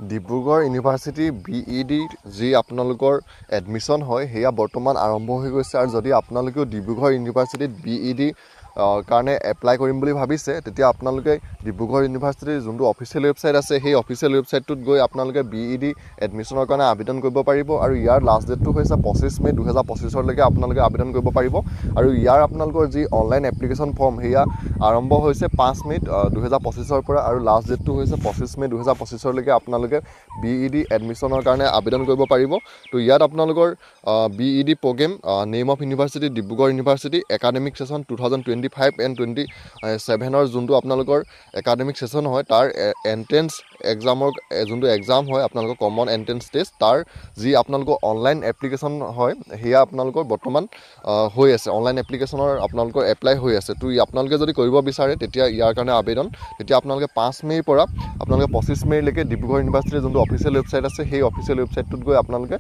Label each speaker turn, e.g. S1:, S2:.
S1: Dibrugarh university BED যি আপোনালোকৰ admission হয় সেয়া বৰ্তমান আৰম্ভ হৈ গৈছে আৰু যদি আপোনালোকেও ডিব্ৰুগড় ইউনিভাৰ্চিটিত BED কাৰণে এপ্লাই কৰিম বুলি ভাবিছে তেতিয়া আপোনালোকে ডিব্ৰুগড় ইউনিভাৰ্চিটিৰ যোনটো অফিচিয়েল ৱেবছাইট আছে সেই অফিচিয়েল ৱেবছাইটটোত গৈ আপোনালোকে BED এডমিশ্যনৰ কাৰণে আবেদন কৰিব পাৰিব আৰু ইয়াৰ লাষ্ট ডেটটো হৈছে 25 মে 2025লৈকে আপোনালোকে আবেদন কৰিব পাৰিব আৰু ইয়াৰ আপোনালোকৰ যি অনলাইন এপ্লিকেশ্যন ফৰ্ম সেয়া আৰম্ভ হৈছে 5 মে 2025ৰ পৰা আৰু লাষ্ট ডেটটো হৈছে 25 মে 2025লৈকে আপোনালোকে BED এডমিশ্যনৰ কাৰণে আবেদন কৰিব পাৰিব। তো ইয়াত আপোনালোকৰ BED programme name of university Dibrugarh university academic session 2025 and 27ৰ যোনটো আপোনালোকৰ একাডেমিক ছেশ্যন হয় তাৰ এণ্ট্ৰেঞ্চ এক্সামৰ যোনটো এক্সাম হয় আপোনালোকৰ কমন এণ্ট্ৰেঞ্চ টেষ্ট তাৰ যি আপোনালোকৰ অনলাইন এপ্লিকেশ্যন হয় সেয়া আপোনালোকৰ বৰ্তমান হৈ আছে অনলাইন এপ্লিকেশ্যনৰ আপোনালোকৰ এপ্লাই হৈ আছে। তো আপোনালোকে যদি কৰিব বিচাৰে তেতিয়া ইয়াৰ কাৰণে আবেদন তেতিয়া আপোনালোকে 5 মে'ৰ পৰা আপোনালোকে 25 মে'লৈকে ডিব্ৰুগড় ইউনিভাৰ্চিটিৰ যোনটো অফিচিয়েল ৱেবছাইট আছে সেই অফিচিয়েল ৱেবছাইটটোত গৈ আপোনালোকে